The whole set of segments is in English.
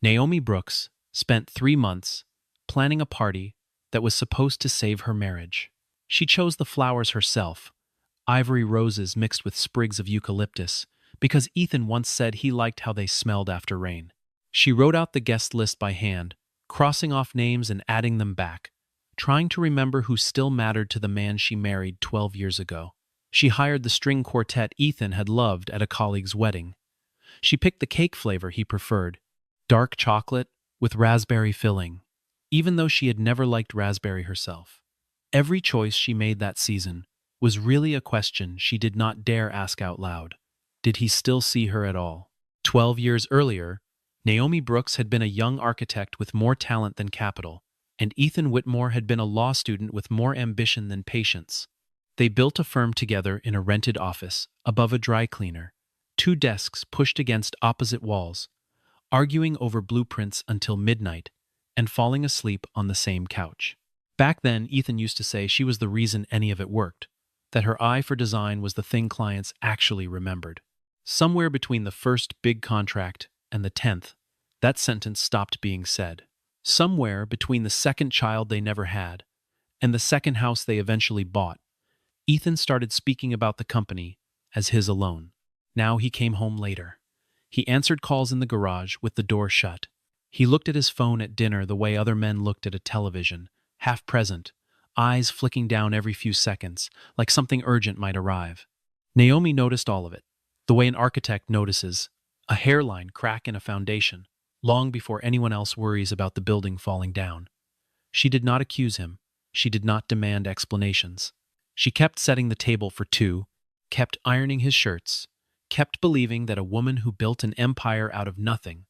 Naomi Brooks spent 3 months planning a party that was supposed to save her marriage. She chose the flowers herself, ivory roses mixed with sprigs of eucalyptus, because Ethan once said he liked how they smelled after rain. She wrote out the guest list by hand, crossing off names and adding them back, trying to remember who still mattered to the man she married 12 years ago. She hired the string quartet Ethan had loved at a colleague's wedding. She picked the cake flavor he preferred, dark chocolate with raspberry filling, even though she had never liked raspberry herself. Every choice she made that season was really a question she did not dare ask out loud. Did he still see her at all? 12 years earlier, Naomi Brooks had been a young architect with more talent than capital, and Ethan Whitmore had been a law student with more ambition than patience. They built a firm together in a rented office, above a dry cleaner, 2 desks pushed against opposite walls, arguing over blueprints until midnight, and falling asleep on the same couch. Back then, Ethan used to say she was the reason any of it worked, that her eye for design was the thing clients actually remembered. Somewhere between the first big contract and the 10th, that sentence stopped being said. Somewhere between the second child they never had and the second house they eventually bought, Ethan started speaking about the company as his alone. Now he came home later. He answered calls in the garage with the door shut. He looked at his phone at dinner the way other men looked at a television, half present, eyes flicking down every few seconds, like something urgent might arrive. Naomi noticed all of it, the way an architect notices a hairline crack in a foundation, long before anyone else worries about the building falling down. She did not accuse him. She did not demand explanations. She kept setting the table for 2, kept ironing his shirts, kept believing that a woman who built an empire out of nothing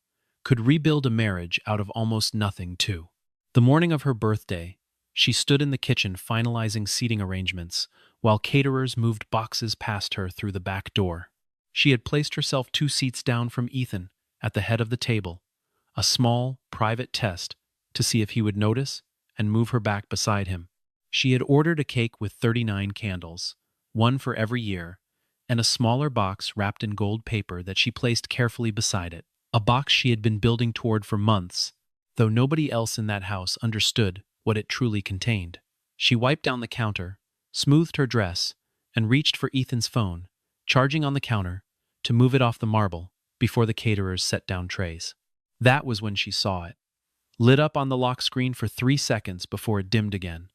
could rebuild a marriage out of almost nothing too. The morning of her birthday, she stood in the kitchen finalizing seating arrangements while caterers moved boxes past her through the back door. She had placed herself 2 seats down from Ethan at the head of the table, a small, private test to see if he would notice and move her back beside him. She had ordered a cake with 39 candles, 1 for every year, and a smaller box wrapped in gold paper that she placed carefully beside it, a box she had been building toward for months, though nobody else in that house understood what it truly contained. She wiped down the counter, smoothed her dress, and reached for Ethan's phone, charging on the counter, to move it off the marble before the caterers set down trays. That was when she saw it. Lit up on the lock screen for 3 seconds before it dimmed again.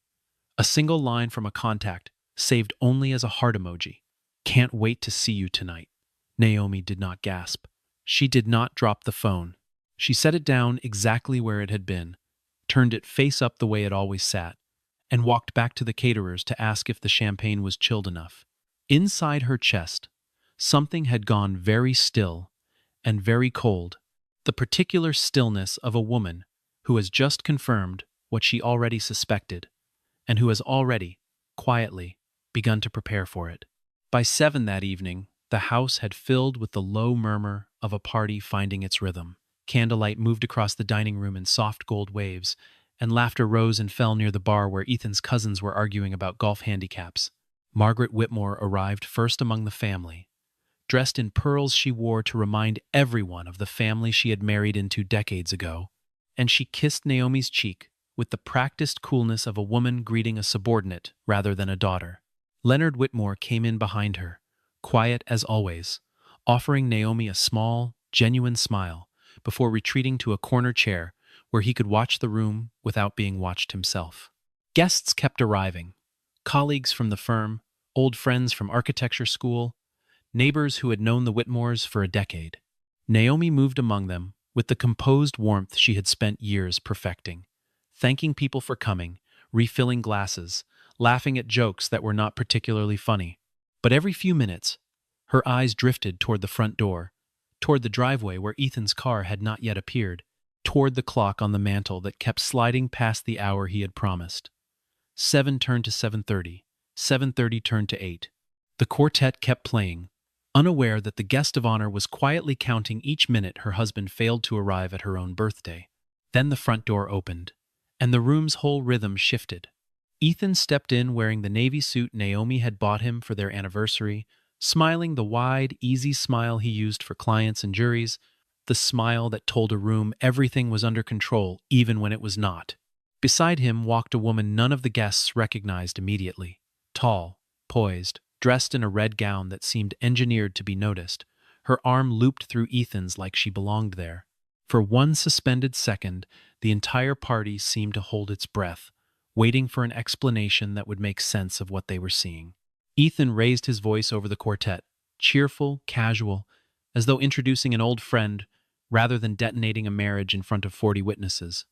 A single line from a contact, saved only as a heart emoji. "Can't wait to see you tonight." Naomi did not gasp. She did not drop the phone. She set it down exactly where it had been, turned it face up the way it always sat, and walked back to the caterers to ask if the champagne was chilled enough. Inside her chest, something had gone very still and very cold, the particular stillness of a woman who has just confirmed what she already suspected, and who has already, quietly, begun to prepare for it. By 7 that evening, the house had filled with the low murmur of a party finding its rhythm. Candlelight moved across the dining room in soft gold waves, and laughter rose and fell near the bar where Ethan's cousins were arguing about golf handicaps. Margaret Whitmore arrived first among the family. Dressed in pearls she wore to remind everyone of the family she had married into decades ago, and she kissed Naomi's cheek with the practiced coolness of a woman greeting a subordinate rather than a daughter. Leonard Whitmore came in behind her, quiet as always, offering Naomi a small, genuine smile before retreating to a corner chair where he could watch the room without being watched himself. Guests kept arriving, colleagues from the firm, old friends from architecture school, neighbors who had known the Whitmores for a decade. Naomi moved among them with the composed warmth she had spent years perfecting, thanking people for coming, refilling glasses, laughing at jokes that were not particularly funny. But every few minutes, her eyes drifted toward the front door, toward the driveway where Ethan's car had not yet appeared, toward the clock on the mantel that kept sliding past the hour he had promised. 7 turned to 7:30. 7:30 turned to 8. The quartet kept playing, unaware that the guest of honor was quietly counting each minute her husband failed to arrive at her own birthday. Then the front door opened, and the room's whole rhythm shifted. Ethan stepped in wearing the navy suit Naomi had bought him for their anniversary, smiling the wide, easy smile he used for clients and juries, the smile that told a room everything was under control even when it was not. Beside him walked a woman none of the guests recognized immediately. Tall, poised, dressed in a red gown that seemed engineered to be noticed, her arm looped through Ethan's like she belonged there. For one suspended second, the entire party seemed to hold its breath, waiting for an explanation that would make sense of what they were seeing. Ethan raised his voice over the quartet, cheerful, casual, as though introducing an old friend rather than detonating a marriage in front of 40 witnesses.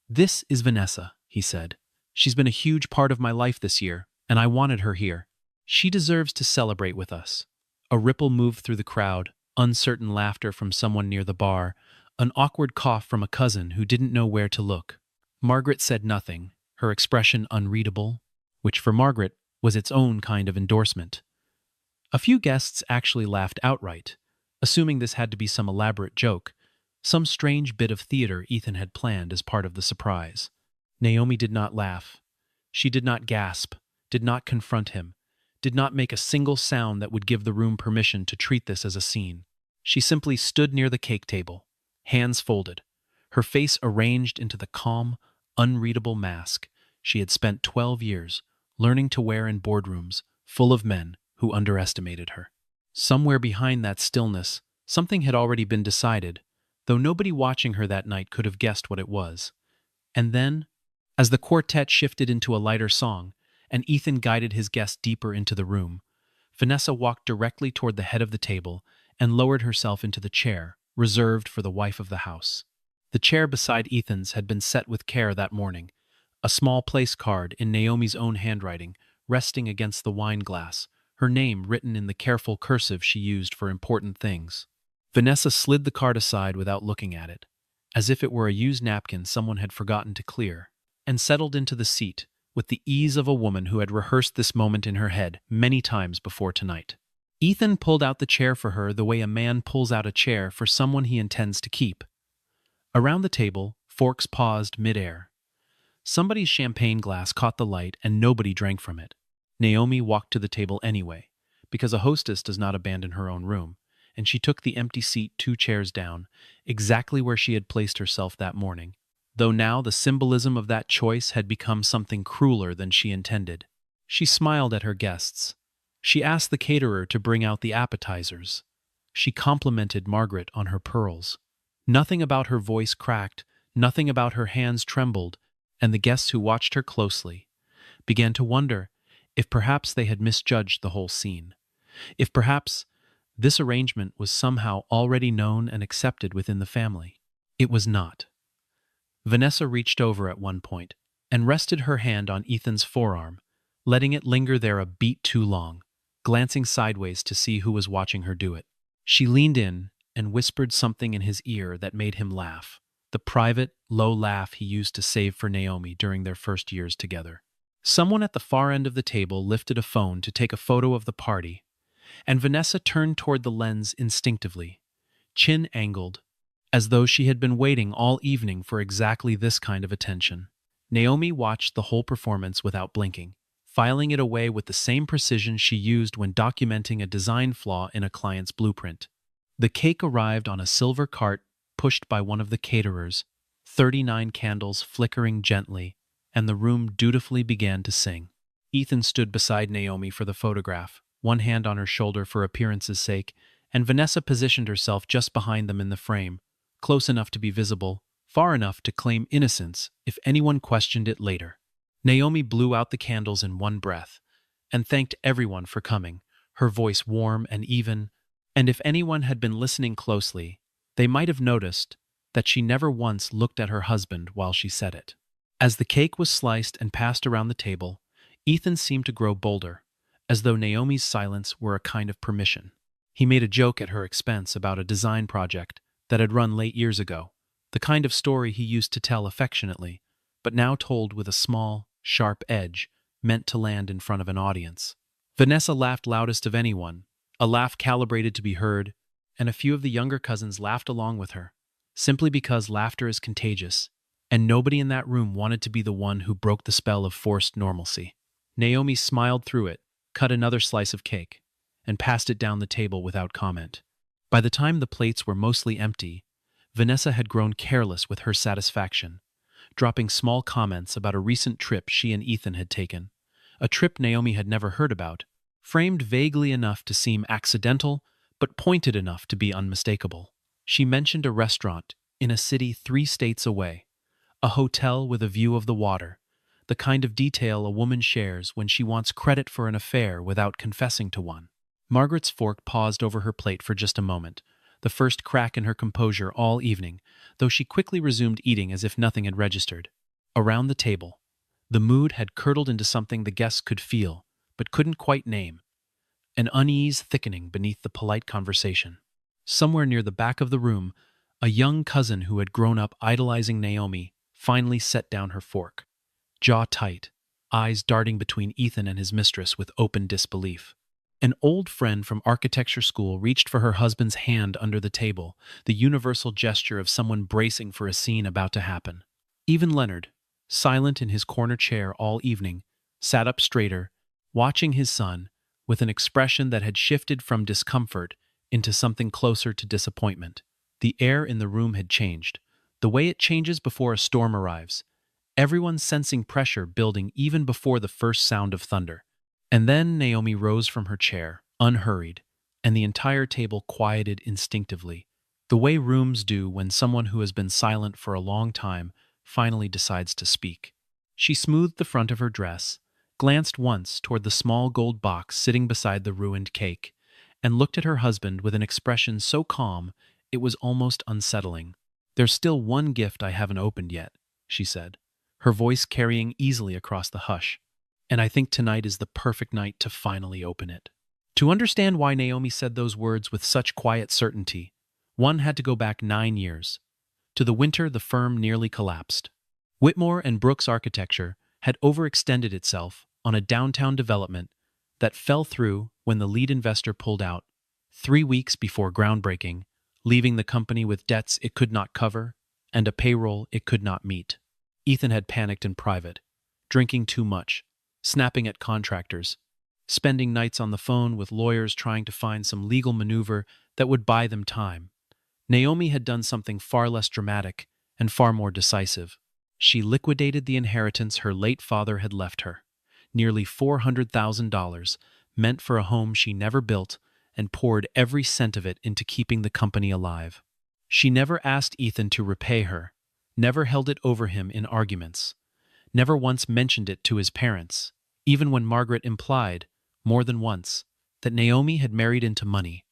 "This is Vanessa," he said. "She's been a huge part of my life this year, and I wanted her here. She deserves to celebrate with us." A ripple moved through the crowd, uncertain laughter from someone near the bar, an awkward cough from a cousin who didn't know where to look. Margaret said nothing, her expression unreadable, which for Margaret was its own kind of endorsement. A few guests actually laughed outright, assuming this had to be some elaborate joke, some strange bit of theater Ethan had planned as part of the surprise. Naomi did not laugh. She did not gasp, did not confront him, did not make a single sound that would give the room permission to treat this as a scene. She simply stood near the cake table, hands folded, her face arranged into the calm, unreadable mask she had spent 12 years learning to wear in boardrooms full of men who underestimated her. Somewhere behind that stillness, something had already been decided, though nobody watching her that night could have guessed what it was. And then, as the quartet shifted into a lighter song, and Ethan guided his guest deeper into the room, Vanessa walked directly toward the head of the table and lowered herself into the chair, reserved for the wife of the house. The chair beside Ethan's had been set with care that morning, a small place card in Naomi's own handwriting resting against the wine glass, her name written in the careful cursive she used for important things. Vanessa slid the card aside without looking at it, as if it were a used napkin someone had forgotten to clear, and settled into the seat with the ease of a woman who had rehearsed this moment in her head many times before tonight. Ethan pulled out the chair for her the way a man pulls out a chair for someone he intends to keep. Around the table, forks paused mid-air. Somebody's champagne glass caught the light and nobody drank from it. Naomi walked to the table anyway, because a hostess does not abandon her own room, and she took the empty seat 2 chairs down, exactly where she had placed herself that morning, though now the symbolism of that choice had become something crueler than she intended. She smiled at her guests. She asked the caterer to bring out the appetizers. She complimented Margaret on her pearls. Nothing about her voice cracked, nothing about her hands trembled, and the guests who watched her closely began to wonder if perhaps they had misjudged the whole scene, if perhaps this arrangement was somehow already known and accepted within the family. It was not. Vanessa reached over at one point and rested her hand on Ethan's forearm, letting it linger there a beat too long, glancing sideways to see who was watching her do it. She leaned in and whispered something in his ear that made him laugh, the private, low laugh he used to save for Naomi during their first years together. Someone at the far end of the table lifted a phone to take a photo of the party, and Vanessa turned toward the lens instinctively, chin angled, as though she had been waiting all evening for exactly this kind of attention. Naomi watched the whole performance without blinking, filing it away with the same precision she used when documenting a design flaw in a client's blueprint. The cake arrived on a silver cart pushed by one of the caterers, 39 candles flickering gently, and the room dutifully began to sing. Ethan stood beside Naomi for the photograph, one hand on her shoulder for appearance's sake, and Vanessa positioned herself just behind them in the frame, close enough to be visible, far enough to claim innocence if anyone questioned it later. Naomi blew out the candles in one breath and thanked everyone for coming, her voice warm and even, and if anyone had been listening closely, they might have noticed that she never once looked at her husband while she said it. As the cake was sliced and passed around the table, Ethan seemed to grow bolder, as though Naomi's silence were a kind of permission. He made a joke at her expense about a design project that had run late years ago, the kind of story he used to tell affectionately, but now told with a small, sharp edge meant to land in front of an audience. Vanessa laughed loudest of anyone, a laugh calibrated to be heard, and a few of the younger cousins laughed along with her, simply because laughter is contagious, and nobody in that room wanted to be the one who broke the spell of forced normalcy. Naomi smiled through it, cut another slice of cake, and passed it down the table without comment. By the time the plates were mostly empty, Vanessa had grown careless with her satisfaction, dropping small comments about a recent trip she and Ethan had taken. A trip Naomi had never heard about, framed vaguely enough to seem accidental, but pointed enough to be unmistakable. She mentioned a restaurant in a city 3 states away, a hotel with a view of the water, the kind of detail a woman shares when she wants credit for an affair without confessing to one. Margaret's fork paused over her plate for just a moment, the first crack in her composure all evening, though she quickly resumed eating as if nothing had registered. Around the table, the mood had curdled into something the guests could feel, but couldn't quite name, an unease thickening beneath the polite conversation. Somewhere near the back of the room, a young cousin who had grown up idolizing Naomi finally set down her fork, jaw tight, eyes darting between Ethan and his mistress with open disbelief. An old friend from architecture school reached for her husband's hand under the table, the universal gesture of someone bracing for a scene about to happen. Even Leonard, silent in his corner chair all evening, sat up straighter, watching his son with an expression that had shifted from discomfort into something closer to disappointment. The air in the room had changed, the way it changes before a storm arrives, everyone sensing pressure building even before the first sound of thunder. And then Naomi rose from her chair, unhurried, and the entire table quieted instinctively, the way rooms do when someone who has been silent for a long time finally decides to speak. She smoothed the front of her dress, glanced once toward the small gold box sitting beside the ruined cake, and looked at her husband with an expression so calm it was almost unsettling. "There's still one gift I haven't opened yet," she said, her voice carrying easily across the hush. "And I think tonight is the perfect night to finally open it." To understand why Naomi said those words with such quiet certainty, one had to go back 9 years, to the winter the firm nearly collapsed. Whitmore and Brooks Architecture had overextended itself on a downtown development that fell through when the lead investor pulled out, 3 weeks before groundbreaking, leaving the company with debts it could not cover and a payroll it could not meet. Ethan had panicked in private, drinking too much, snapping at contractors, spending nights on the phone with lawyers trying to find some legal maneuver that would buy them time. Naomi had done something far less dramatic and far more decisive. She liquidated the inheritance her late father had left her, nearly $400,000, meant for a home she never built, and poured every cent of it into keeping the company alive. She never asked Ethan to repay her, never held it over him in arguments, never once mentioned it to his parents, even when Margaret implied, more than once, that Naomi had married into money,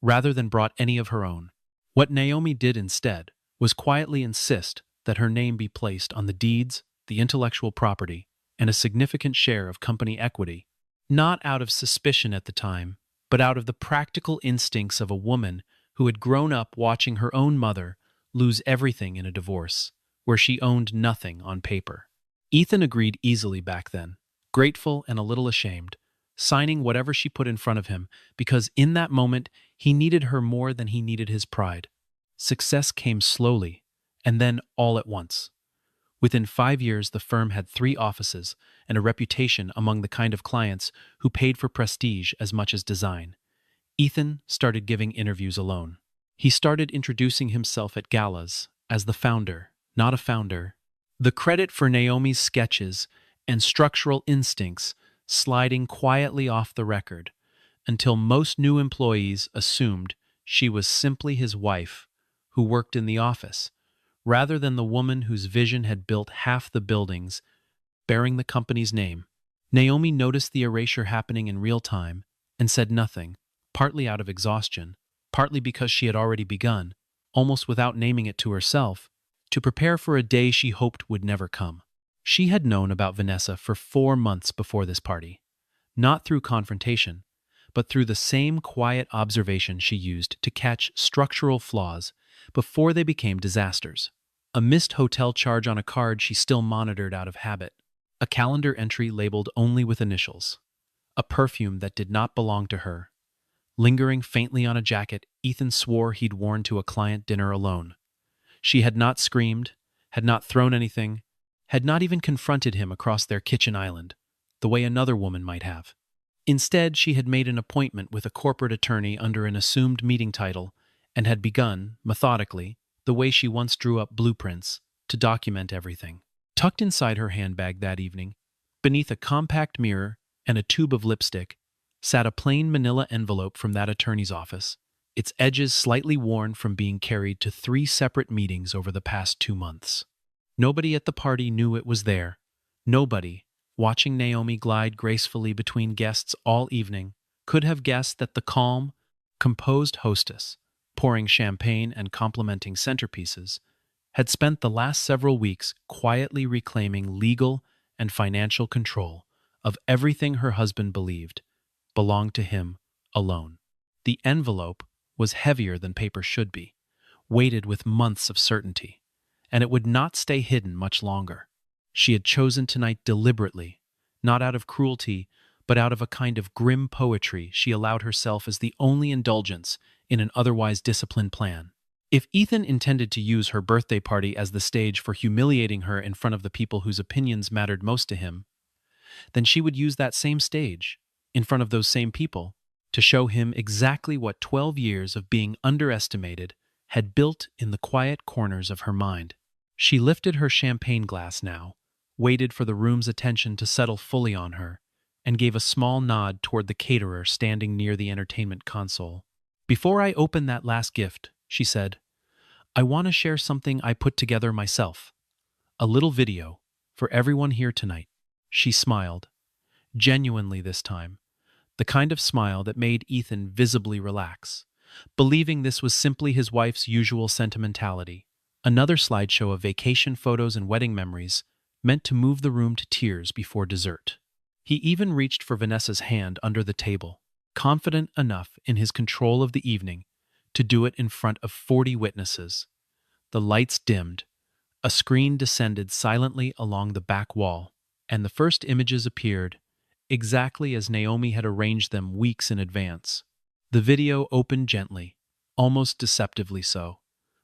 rather than brought any of her own. What Naomi did instead was quietly insist that her name be placed on the deeds, the intellectual property, and a significant share of company equity, not out of suspicion at the time, but out of the practical instincts of a woman who had grown up watching her own mother lose everything in a divorce, where she owned nothing on paper. Ethan agreed easily back then, grateful and a little ashamed, signing whatever she put in front of him, because in that moment he needed her more than he needed his pride. Success came slowly, and then all at once. Within 5 years, the firm had 3 offices and a reputation among the kind of clients who paid for prestige as much as design. Ethan started giving interviews alone. He started introducing himself at galas as the founder, not a founder. The credit for Naomi's sketches and structural instincts sliding quietly off the record, until most new employees assumed she was simply his wife who worked in the office, rather than the woman whose vision had built half the buildings bearing the company's name. Naomi noticed the erasure happening in real time and said nothing, partly out of exhaustion, partly because she had already begun, almost without naming it to herself, to prepare for a day she hoped would never come. She had known about Vanessa for 4 months before this party, not through confrontation, but through the same quiet observation she used to catch structural flaws before they became disasters. A missed hotel charge on a card she still monitored out of habit, a calendar entry labeled only with initials, a perfume that did not belong to her, lingering faintly on a jacket Ethan swore he'd worn to a client dinner alone. She had not screamed, had not thrown anything, had not even confronted him across their kitchen island, the way another woman might have. Instead, she had made an appointment with a corporate attorney under an assumed meeting title and had begun, methodically, the way she once drew up blueprints to document everything. Tucked inside her handbag that evening, beneath a compact mirror and a tube of lipstick, sat a plain manila envelope from that attorney's office, its edges slightly worn from being carried to 3 separate meetings over the past 2 months. Nobody at the party knew it was there. Nobody, watching Naomi glide gracefully between guests all evening, could have guessed that the calm, composed hostess, pouring champagne and complimenting centerpieces, had spent the last several weeks quietly reclaiming legal and financial control of everything her husband believed belonged to him alone. The envelope was heavier than paper should be, weighted with months of certainty, and it would not stay hidden much longer. She had chosen tonight deliberately, not out of cruelty, but out of a kind of grim poetry she allowed herself as the only indulgence in an otherwise disciplined plan. If Ethan intended to use her birthday party as the stage for humiliating her in front of the people whose opinions mattered most to him, then she would use that same stage, in front of those same people, to show him exactly what 12 years of being underestimated had built in the quiet corners of her mind. She lifted her champagne glass now, waited for the room's attention to settle fully on her, and gave a small nod toward the caterer standing near the entertainment console. "Before I open that last gift," she said, "I want to share something I put together myself. A little video for everyone here tonight." She smiled, genuinely this time, the kind of smile that made Ethan visibly relax, believing this was simply his wife's usual sentimentality. Another slideshow of vacation photos and wedding memories meant to move the room to tears before dessert. He even reached for Vanessa's hand under the table, confident enough in his control of the evening to do it in front of 40 witnesses. The lights dimmed, a screen descended silently along the back wall, and the first images appeared, exactly as Naomi had arranged them weeks in advance. The video opened gently, almost deceptively so,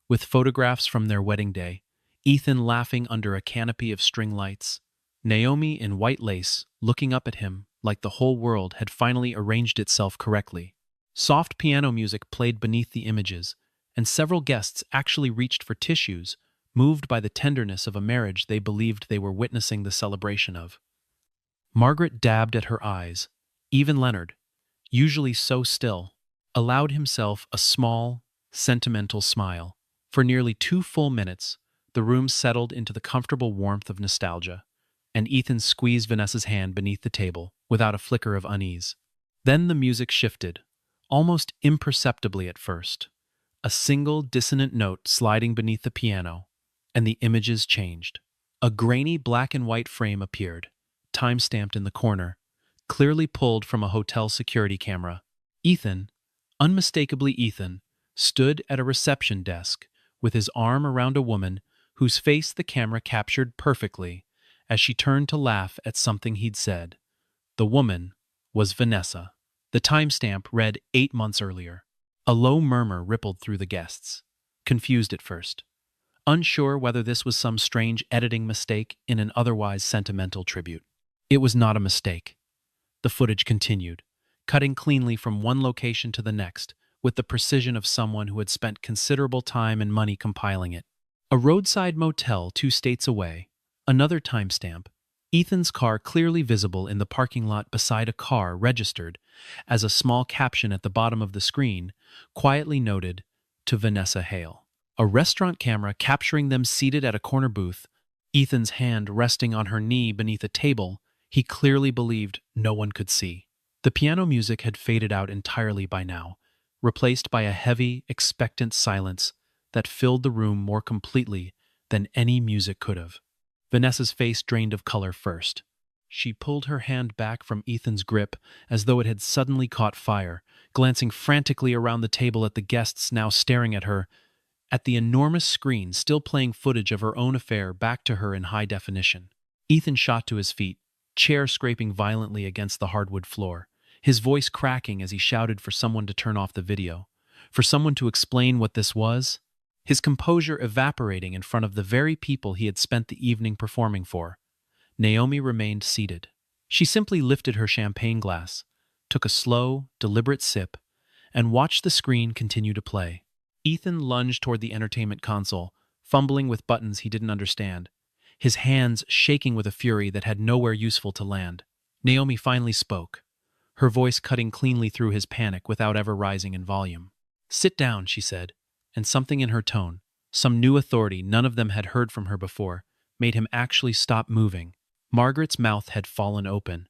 with photographs from their wedding day, Ethan laughing under a canopy of string lights, Naomi in white lace looking up at him like the whole world had finally arranged itself correctly. Soft piano music played beneath the images, and several guests actually reached for tissues, moved by the tenderness of a marriage they believed they were witnessing the celebration of. Margaret dabbed at her eyes. Even Leonard, usually so still, allowed himself a small, sentimental smile. For nearly 2 full minutes, the room settled into the comfortable warmth of nostalgia, and Ethan squeezed Vanessa's hand beneath the table without a flicker of unease. Then the music shifted, almost imperceptibly at first, a single dissonant note sliding beneath the piano, and the images changed. A grainy black and white frame appeared, time-stamped in the corner, clearly pulled from a hotel security camera. Ethan, unmistakably Ethan, stood at a reception desk with his arm around a woman whose face the camera captured perfectly as she turned to laugh at something he'd said. The woman was Vanessa. The timestamp read 8 months earlier. A low murmur rippled through the guests, confused at first, unsure whether this was some strange editing mistake in an otherwise sentimental tribute. It was not a mistake. The footage continued, cutting cleanly from one location to the next, with the precision of someone who had spent considerable time and money compiling it. A roadside motel 2 states away, another timestamp, Ethan's car clearly visible in the parking lot beside a car registered, as a small caption at the bottom of the screen quietly noted, "To Vanessa Hale." A restaurant camera capturing them seated at a corner booth, Ethan's hand resting on her knee beneath a table he clearly believed no one could see. The piano music had faded out entirely by now, replaced by a heavy, expectant silence that filled the room more completely than any music could have. Vanessa's face drained of color first. She pulled her hand back from Ethan's grip as though it had suddenly caught fire, glancing frantically around the table at the guests now staring at her, at the enormous screen still playing footage of her own affair back to her in high definition. Ethan shot to his feet, chair scraping violently against the hardwood floor, his voice cracking as he shouted for someone to turn off the video, for someone to explain what this was, his composure evaporating in front of the very people he had spent the evening performing for. Naomi remained seated. She simply lifted her champagne glass, took a slow, deliberate sip, and watched the screen continue to play. Ethan lunged toward the entertainment console, fumbling with buttons he didn't understand, his hands shaking with a fury that had nowhere useful to land. Naomi finally spoke, her voice cutting cleanly through his panic without ever rising in volume. "Sit down," she said, and something in her tone, some new authority none of them had heard from her before, made him actually stop moving. Margaret's mouth had fallen open,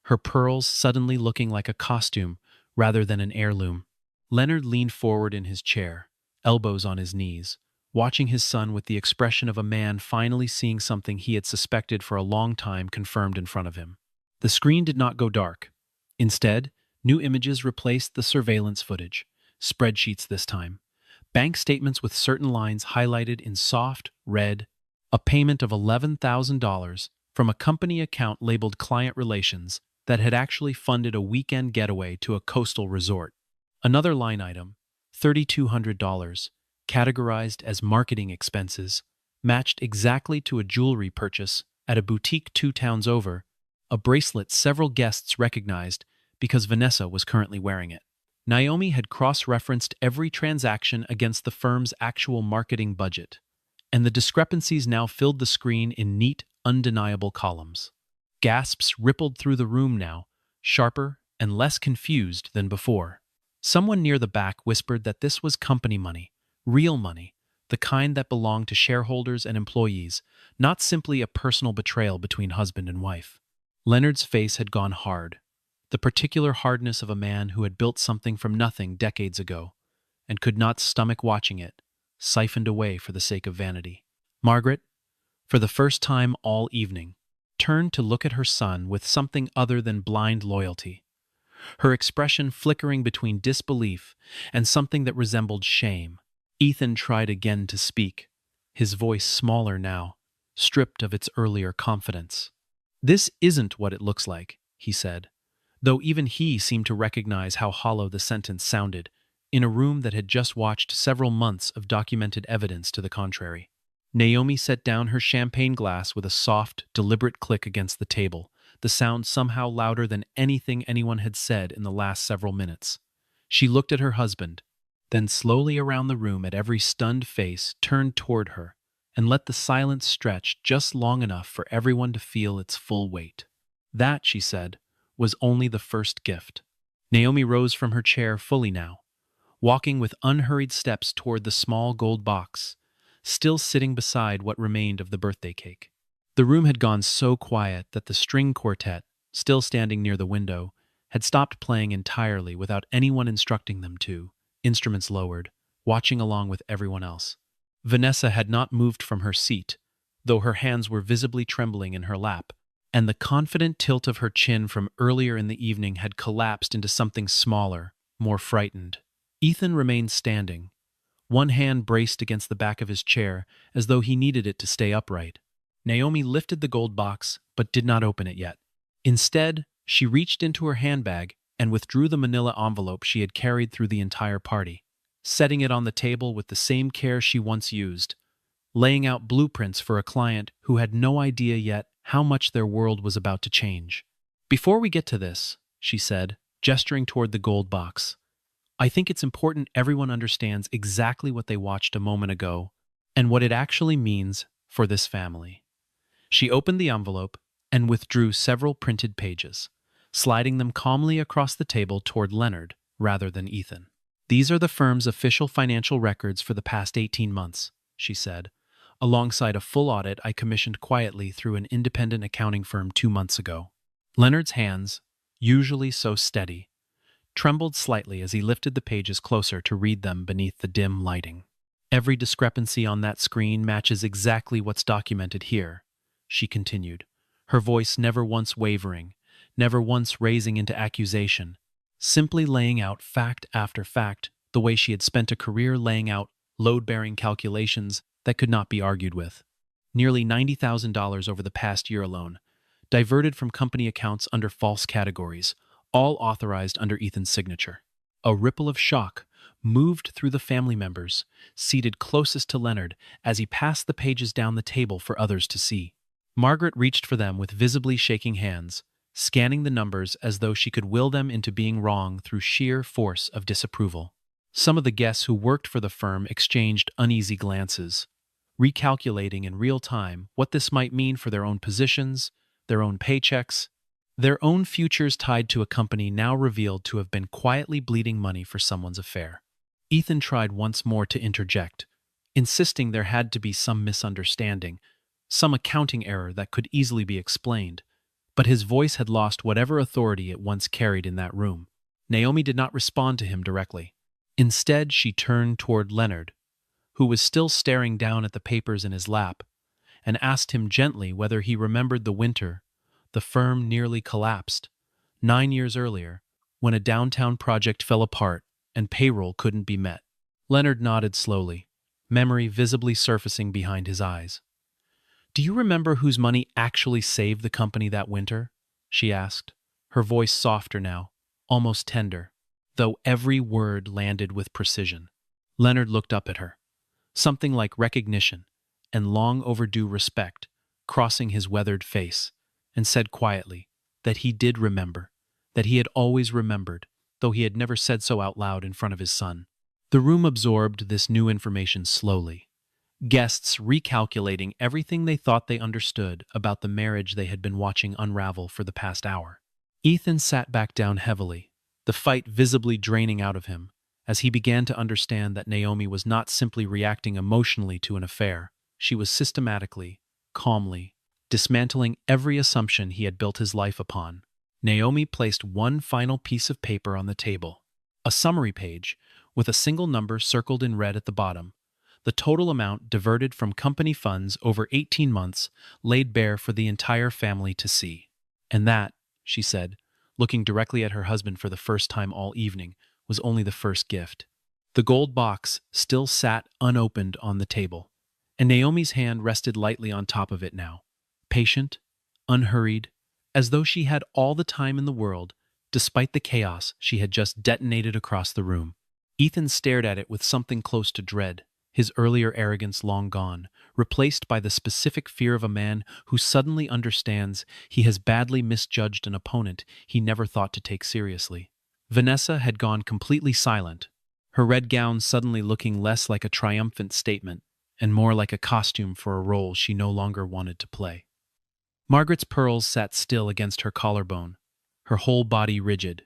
her pearls suddenly looking like a costume rather than an heirloom. Leonard leaned forward in his chair, elbows on his knees, watching his son with the expression of a man finally seeing something he had suspected for a long time confirmed in front of him. The screen did not go dark. Instead, new images replaced the surveillance footage, spreadsheets this time, bank statements with certain lines highlighted in soft red, a payment of $11,000 from a company account labeled Client Relations that had actually funded a weekend getaway to a coastal resort. Another line item, $3,200, categorized as marketing expenses, matched exactly to a jewelry purchase at a boutique 2 towns over, a bracelet several guests recognized because Vanessa was currently wearing it. Naomi had cross-referenced every transaction against the firm's actual marketing budget, and the discrepancies now filled the screen in neat, undeniable columns. Gasps rippled through the room now, sharper and less confused than before. Someone near the back whispered that this was company money, real money, the kind that belonged to shareholders and employees, not simply a personal betrayal between husband and wife. Leonard's face had gone hard, the particular hardness of a man who had built something from nothing decades ago, and could not stomach watching it, siphoned away for the sake of vanity. Margaret, for the first time all evening, turned to look at her son with something other than blind loyalty, her expression flickering between disbelief and something that resembled shame. Ethan tried again to speak, his voice smaller now, stripped of its earlier confidence. "This isn't what it looks like," he said, though even he seemed to recognize how hollow the sentence sounded, in a room that had just watched several months of documented evidence to the contrary. Naomi set down her champagne glass with a soft, deliberate click against the table, the sound somehow louder than anything anyone had said in the last several minutes. She looked at her husband, then slowly around the room at every stunned face turned toward her, and let the silence stretch just long enough for everyone to feel its full weight. That, she said, was only the first gift. Naomi rose from her chair fully now, walking with unhurried steps toward the small gold box, still sitting beside what remained of the birthday cake. The room had gone so quiet that the string quartet, still standing near the window, had stopped playing entirely without anyone instructing them to, instruments lowered, watching along with everyone else. Vanessa had not moved from her seat, though her hands were visibly trembling in her lap, and the confident tilt of her chin from earlier in the evening had collapsed into something smaller, more frightened. Ethan remained standing, one hand braced against the back of his chair as though he needed it to stay upright. Naomi lifted the gold box but did not open it yet. Instead, she reached into her handbag and withdrew the manila envelope she had carried through the entire party, setting it on the table with the same care she once used, laying out blueprints for a client who had no idea yet how much their world was about to change. "Before we get to this," she said, gesturing toward the gold box, "I think it's important everyone understands exactly what they watched a moment ago and what it actually means for this family." She opened the envelope and withdrew several printed pages, sliding them calmly across the table toward Leonard rather than Ethan. "These are the firm's official financial records for the past 18 months, she said, alongside a full audit I commissioned quietly through an independent accounting firm 2 months ago. Leonard's hands, usually so steady, trembled slightly as he lifted the pages closer to read them beneath the dim lighting. "Every discrepancy on that screen matches exactly what's documented here," she continued, her voice never once wavering, never once raising into accusation, simply laying out fact after fact the way she had spent a career laying out load-bearing calculations that could not be argued with. Nearly $90,000 over the past year alone, diverted from company accounts under false categories, all authorized under Ethan's signature. A ripple of shock moved through the family members, seated closest to Leonard, as he passed the pages down the table for others to see. Margaret reached for them with visibly shaking hands, scanning the numbers as though she could will them into being wrong through sheer force of disapproval. Some of the guests who worked for the firm exchanged uneasy glances, recalculating in real time what this might mean for their own positions, their own paychecks, their own futures tied to a company now revealed to have been quietly bleeding money for someone's affair. Ethan tried once more to interject, insisting there had to be some misunderstanding, some accounting error that could easily be explained, but his voice had lost whatever authority it once carried in that room. Naomi did not respond to him directly. Instead, she turned toward Leonard, who was still staring down at the papers in his lap, and asked him gently whether he remembered the winter the firm nearly collapsed, 9 years earlier, when a downtown project fell apart and payroll couldn't be met. Leonard nodded slowly, memory visibly surfacing behind his eyes. "Do you remember whose money actually saved the company that winter?" she asked, her voice softer now, almost tender, though every word landed with precision. Leonard looked up at her, something like recognition and long overdue respect crossing his weathered face, and said quietly that he did remember, that he had always remembered, though he had never said so out loud in front of his son. The room absorbed this new information slowly, guests recalculating everything they thought they understood about the marriage they had been watching unravel for the past hour. Ethan sat back down heavily, the fight visibly draining out of him, as he began to understand that Naomi was not simply reacting emotionally to an affair. She was systematically, calmly, dismantling every assumption he had built his life upon. Naomi placed one final piece of paper on the table, a summary page with a single number circled in red at the bottom, the total amount diverted from company funds over 18 months laid bare for the entire family to see. And that, she said, looking directly at her husband for the first time all evening, was only the first gift. The gold box still sat unopened on the table, and Naomi's hand rested lightly on top of it now, patient, unhurried, as though she had all the time in the world, despite the chaos she had just detonated across the room. Ethan stared at it with something close to dread, his earlier arrogance long gone, replaced by the specific fear of a man who suddenly understands he has badly misjudged an opponent he never thought to take seriously. Vanessa had gone completely silent, her red gown suddenly looking less like a triumphant statement and more like a costume for a role she no longer wanted to play. Margaret's pearls sat still against her collarbone, her whole body rigid,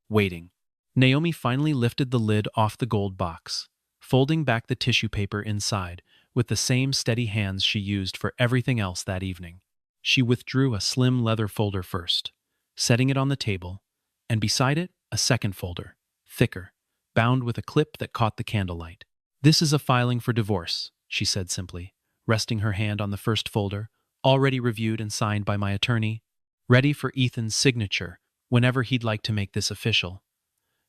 waiting. Naomi finally lifted the lid off the gold box, folding back the tissue paper inside with the same steady hands she used for everything else that evening. She withdrew a slim leather folder first, setting it on the table, and beside it, a second folder, thicker, bound with a clip that caught the candlelight. "This is a filing for divorce," she said simply, resting her hand on the first folder, "already reviewed and signed by my attorney, ready for Ethan's signature whenever he'd like to make this official."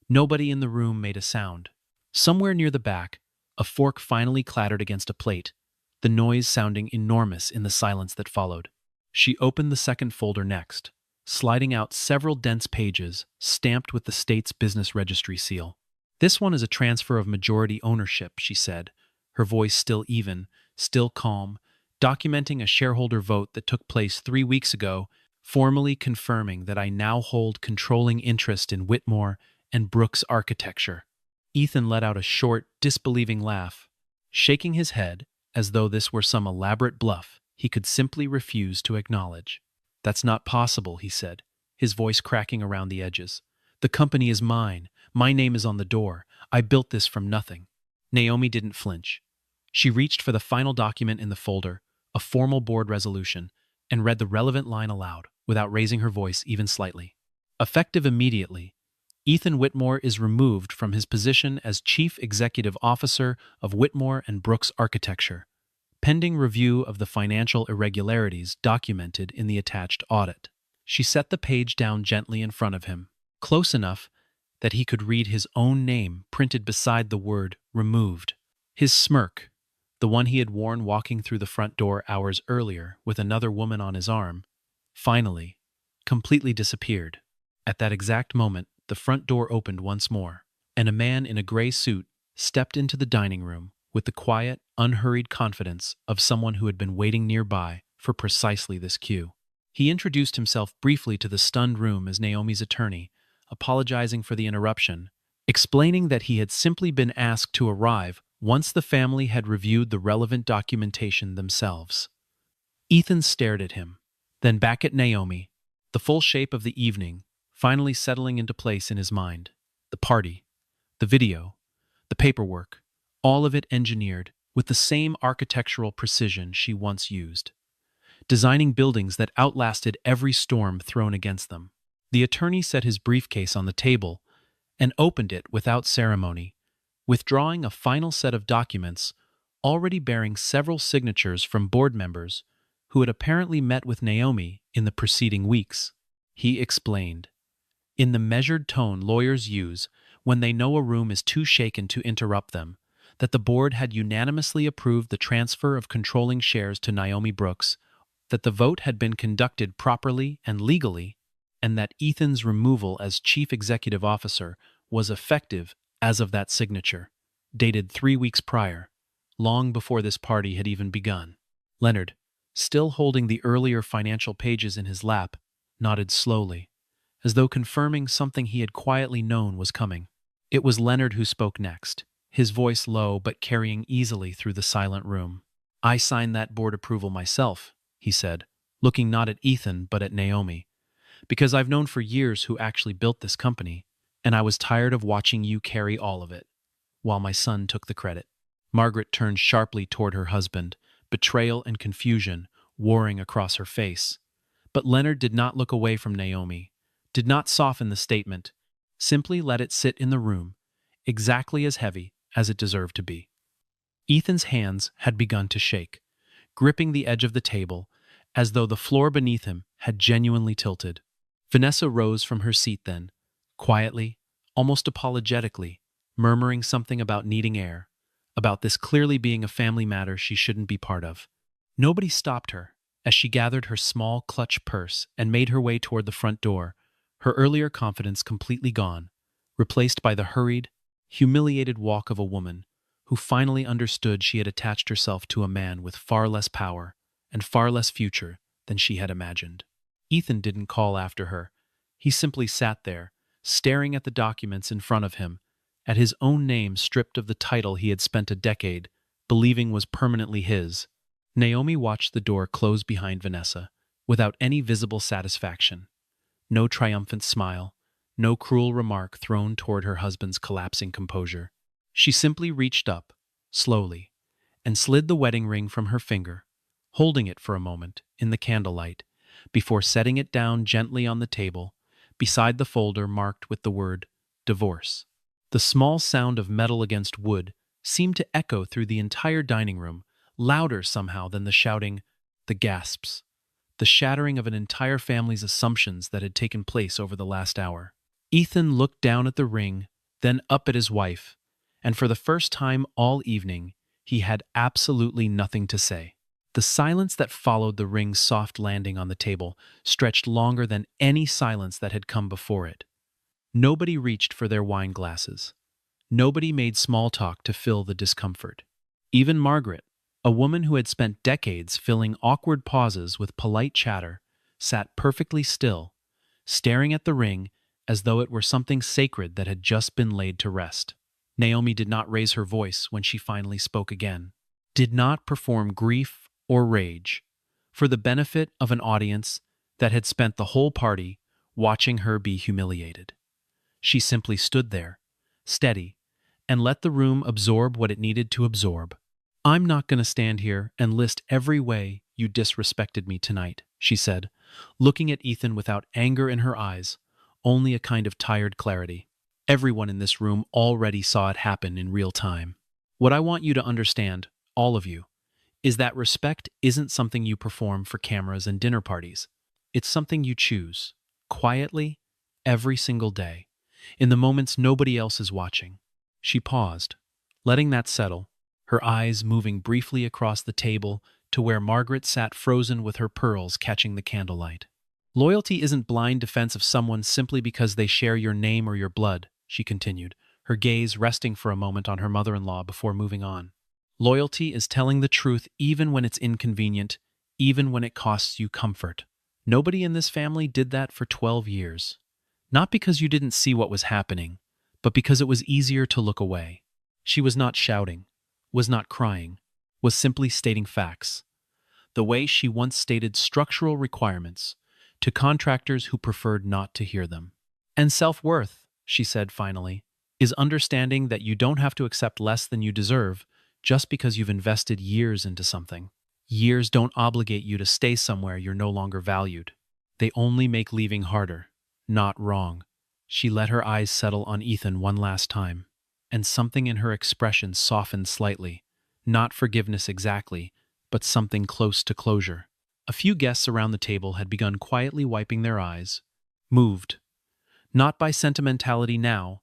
Nobody in the room made a sound. Somewhere near the back, a fork finally clattered against a plate, the noise sounding enormous in the silence that followed. She opened the second folder next, sliding out several dense pages stamped with the state's business registry seal. "This one is a transfer of majority ownership," she said, her voice still even, still calm, documenting a shareholder vote that took place 3 weeks ago, formally confirming that I now hold controlling interest in Whitmore and Brooks Architecture. Ethan let out a short, disbelieving laugh, shaking his head as though this were some elaborate bluff he could simply refuse to acknowledge. "That's not possible," he said, his voice cracking around the edges. "The company is mine. My name is on the door. I built this from nothing." Naomi didn't flinch. She reached for the final document in the folder, a formal board resolution, and read the relevant line aloud, without raising her voice even slightly. "Effective immediately, Ethan Whitmore is removed from his position as Chief Executive Officer of Whitmore and Brooks Architecture, pending review of the financial irregularities documented in the attached audit." She set the page down gently in front of him, close enough that he could read his own name printed beside the word "removed." His smirk, the one he had worn walking through the front door hours earlier with another woman on his arm, finally, completely disappeared. At that exact moment, the front door opened once more, and a man in a gray suit stepped into the dining room with the quiet, unhurried confidence of someone who had been waiting nearby for precisely this cue. He introduced himself briefly to the stunned room as Naomi's attorney, apologizing for the interruption explaining that he had simply been asked to arrive once the family had reviewed the relevant documentation themselves. Ethan stared at him, then back at Naomi, the full shape of the evening finally settling into place in his mind. The party, the video, the paperwork, all of it engineered with the same architectural precision she once used, designing buildings that outlasted every storm thrown against them. The attorney set his briefcase on the table and opened it without ceremony, withdrawing a final set of documents already bearing several signatures from board members who had apparently met with Naomi in the preceding weeks. He explained, in the measured tone lawyers use when they know a room is too shaken to interrupt them, that the board had unanimously approved the transfer of controlling shares to Naomi Brooks, that the vote had been conducted properly and legally, and that Ethan's removal as chief executive officer was effective as of that signature, dated 3 weeks prior, long before this party had even begun. Leonard, still holding the earlier financial pages in his lap, nodded slowly, as though confirming something he had quietly known was coming. It was Leonard who spoke next, his voice low but carrying easily through the silent room. "I signed that board approval myself," he said, looking not at Ethan but at Naomi, "because I've known for years who actually built this company, and I was tired of watching you carry all of it, while my son took the credit." Margaret turned sharply toward her husband, betrayal and confusion warring across her face. But Leonard did not look away from Naomi, did not soften the statement, simply let it sit in the room, exactly as heavy as it deserved to be. Ethan's hands had begun to shake, gripping the edge of the table, as though the floor beneath him had genuinely tilted. Vanessa rose from her seat then, quietly, almost apologetically, murmuring something about needing air, about this clearly being a family matter she shouldn't be part of. Nobody stopped her as she gathered her small clutch purse and made her way toward the front door, her earlier confidence completely gone, replaced by the hurried, humiliated walk of a woman who finally understood she had attached herself to a man with far less power and far less future than she had imagined. Ethan didn't call after her. He simply sat there, staring at the documents in front of him, at his own name stripped of the title he had spent a decade believing was permanently his. Naomi watched the door close behind Vanessa, without any visible satisfaction. No triumphant smile, no cruel remark thrown toward her husband's collapsing composure. She simply reached up, slowly, and slid the wedding ring from her finger, holding it for a moment in the candlelight, before setting it down gently on the table, beside the folder marked with the word divorce. The small sound of metal against wood seemed to echo through the entire dining room, louder somehow than the shouting, the gasps, the shattering of an entire family's assumptions that had taken place over the last hour. Ethan looked down at the ring, then up at his wife, and for the first time all evening, he had absolutely nothing to say. The silence that followed the ring's soft landing on the table stretched longer than any silence that had come before it. Nobody reached for their wine glasses. Nobody made small talk to fill the discomfort. Even Margaret, a woman who had spent decades filling awkward pauses with polite chatter, sat perfectly still, staring at the ring as though it were something sacred that had just been laid to rest. Naomi did not raise her voice when she finally spoke again, did not perform grief or rage, for the benefit of an audience that had spent the whole party watching her be humiliated. She simply stood there, steady, and let the room absorb what it needed to absorb. "I'm not going to stand here and list every way you disrespected me tonight," she said, looking at Ethan without anger in her eyes, only a kind of tired clarity. "Everyone in this room already saw it happen in real time. What I want you to understand, all of you, is that respect isn't something you perform for cameras and dinner parties. It's something you choose, quietly, every single day, in the moments nobody else is watching." She paused, letting that settle, her eyes moving briefly across the table to where Margaret sat frozen with her pearls catching the candlelight. "Loyalty isn't blind defense of someone simply because they share your name or your blood," she continued, her gaze resting for a moment on her mother-in-law before moving on. "Loyalty is telling the truth even when it's inconvenient, even when it costs you comfort. Nobody in this family did that for 12 years. Not because you didn't see what was happening, but because it was easier to look away. She was not shouting, was not crying, was simply stating facts, the way she once stated structural requirements to contractors who preferred not to hear them. And self-worth, she said finally, is understanding that you don't have to accept less than you deserve just because you've invested years into something. Years don't obligate you to stay somewhere you're no longer valued. They only make leaving harder, not wrong. She let her eyes settle on Ethan one last time, and something in her expression softened slightly. Not forgiveness exactly, but something close to closure. A few guests around the table had begun quietly wiping their eyes, moved, not by sentimentality now,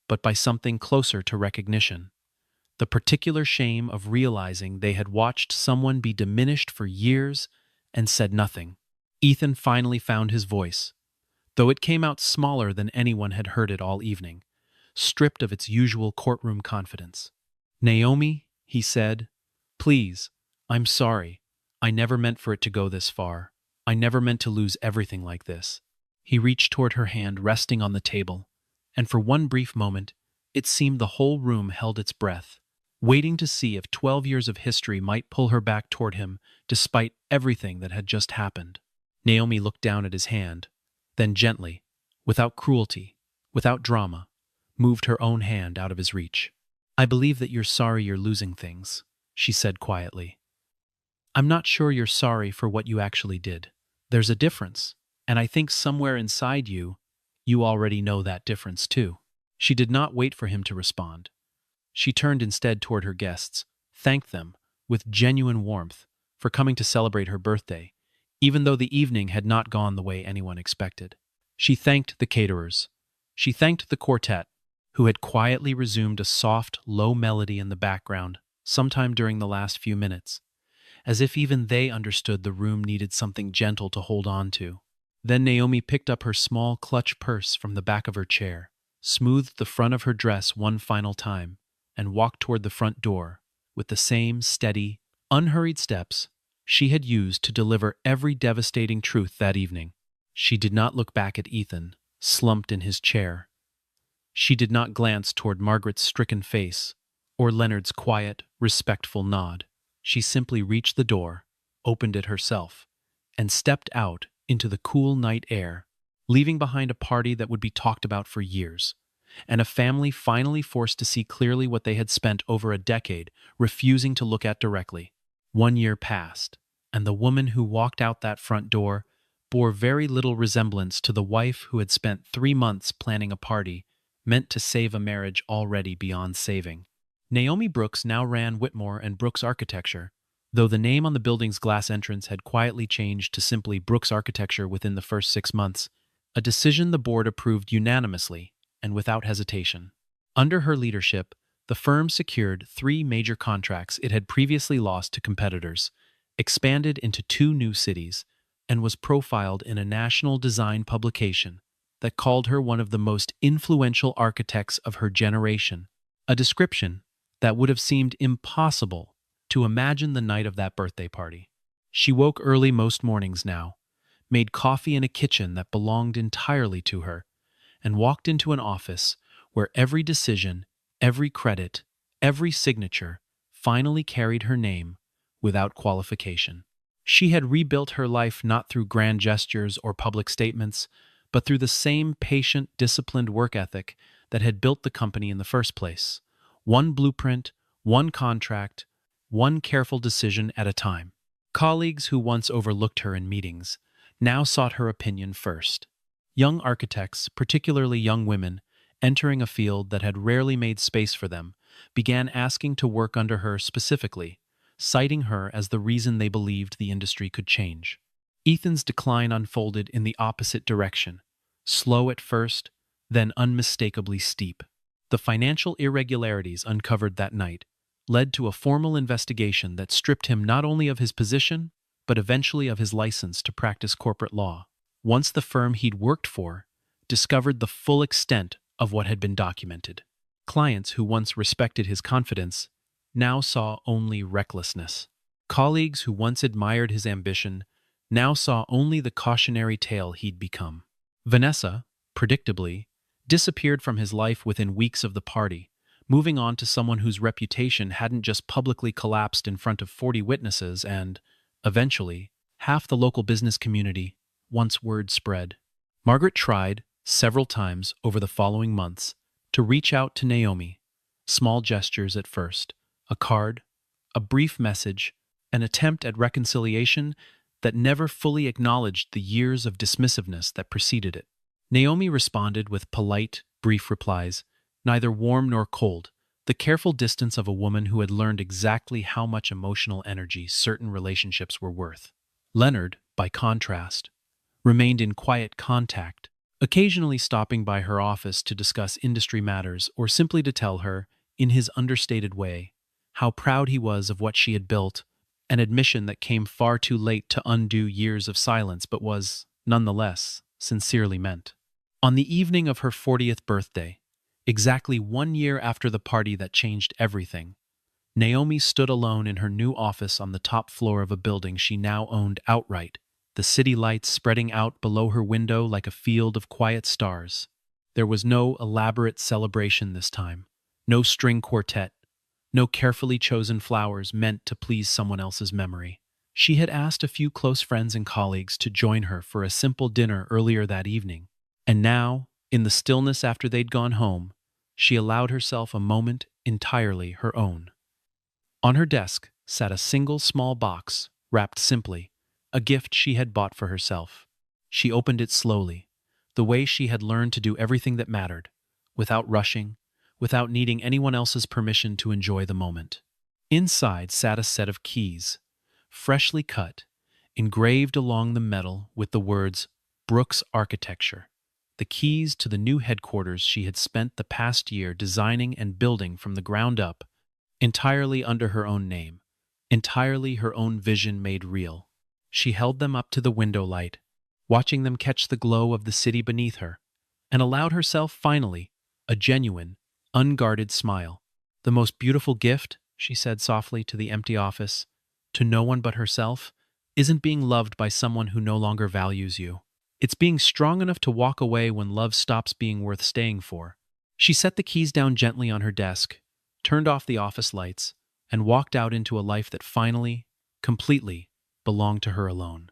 but by something closer to recognition. The particular shame of realizing they had watched someone be diminished for years and said nothing. Ethan finally found his voice, though it came out smaller than anyone had heard it all evening, stripped of its usual courtroom confidence. "Naomi," he said, "please, I'm sorry. I never meant for it to go this far. I never meant to lose everything like this." He reached toward her hand resting on the table, and for one brief moment, it seemed the whole room held its breath, waiting to see if 12 years of history might pull her back toward him despite everything that had just happened. Naomi looked down at his hand, then gently, without cruelty, without drama, moved her own hand out of his reach. "I believe that you're sorry you're losing things," she said quietly. "I'm not sure you're sorry for what you actually did. There's a difference, and I think somewhere inside you, you already know that difference too." She did not wait for him to respond. She turned instead toward her guests, thanked them, with genuine warmth, for coming to celebrate her birthday, even though the evening had not gone the way anyone expected. She thanked the caterers. She thanked the quartet, who had quietly resumed a soft, low melody in the background sometime during the last few minutes, as if even they understood the room needed something gentle to hold on to. Then Naomi picked up her small clutch purse from the back of her chair, smoothed the front of her dress one final time, and walked toward the front door with the same steady, unhurried steps she had used to deliver every devastating truth that evening. She did not look back at Ethan, slumped in his chair. She did not glance toward Margaret's stricken face or Leonard's quiet, respectful nod. She simply reached the door, opened it herself, and stepped out into the cool night air, leaving behind a party that would be talked about for years, and a family finally forced to see clearly what they had spent over a decade refusing to look at directly. 1 year passed, and the woman who walked out that front door bore very little resemblance to the wife who had spent 3 months planning a party meant to save a marriage already beyond saving. Naomi Brooks now ran Whitmore and Brooks Architecture, though the name on the building's glass entrance had quietly changed to simply Brooks Architecture within the first 6 months, a decision the board approved unanimously and without hesitation. Under her leadership, the firm secured 3 major contracts it had previously lost to competitors, expanded into 2 new cities, and was profiled in a national design publication that called her one of the most influential architects of her generation, a description that would have seemed impossible to imagine the night of that birthday party. She woke early most mornings now, made coffee in a kitchen that belonged entirely to her, and walked into an office where every decision, every credit, every signature finally carried her name without qualification. She had rebuilt her life not through grand gestures or public statements, but through the same patient, disciplined work ethic that had built the company in the first place. One blueprint, one contract, one careful decision at a time. Colleagues who once overlooked her in meetings now sought her opinion first. Young architects, particularly young women, entering a field that had rarely made space for them, began asking to work under her specifically, citing her as the reason they believed the industry could change. Ethan's decline unfolded in the opposite direction, slow at first, then unmistakably steep. The financial irregularities uncovered that night led to a formal investigation that stripped him not only of his position, but eventually of his license to practice corporate law. Once the firm he'd worked for discovered the full extent of what had been documented, clients who once respected his confidence now saw only recklessness. Colleagues who once admired his ambition now saw only the cautionary tale he'd become. Vanessa, predictably, disappeared from his life within weeks of the party, moving on to someone whose reputation hadn't just publicly collapsed in front of 40 witnesses and, eventually, half the local business community, once word spread. Margaret tried, several times over the following months, to reach out to Naomi. Small gestures at first, a card, a brief message, an attempt at reconciliation that never fully acknowledged the years of dismissiveness that preceded it. Naomi responded with polite, brief replies, neither warm nor cold, the careful distance of a woman who had learned exactly how much emotional energy certain relationships were worth. Leonard, by contrast, remained in quiet contact, occasionally stopping by her office to discuss industry matters or simply to tell her, in his understated way, how proud he was of what she had built, an admission that came far too late to undo years of silence but was, nonetheless, sincerely meant. On the evening of her 40th birthday, exactly 1 year after the party that changed everything, Naomi stood alone in her new office on the top floor of a building she now owned outright, the city lights spreading out below her window like a field of quiet stars. There was no elaborate celebration this time, no string quartet, no carefully chosen flowers meant to please someone else's memory. She had asked a few close friends and colleagues to join her for a simple dinner earlier that evening, and now, in the stillness after they'd gone home, she allowed herself a moment entirely her own. On her desk sat a single small box, wrapped simply, a gift she had bought for herself. She opened it slowly, the way she had learned to do everything that mattered, without rushing, without needing anyone else's permission to enjoy the moment. Inside sat a set of keys, freshly cut, engraved along the metal with the words Brooks Architecture, the keys to the new headquarters she had spent the past year designing and building from the ground up, entirely under her own name, entirely her own vision made real. She held them up to the window light, watching them catch the glow of the city beneath her, and allowed herself finally a genuine, unguarded smile. The most beautiful gift, she said softly to the empty office, to no one but herself, isn't being loved by someone who no longer values you. It's being strong enough to walk away when love stops being worth staying for. She set the keys down gently on her desk, turned off the office lights, and walked out into a life that finally, completely, belonged to her alone.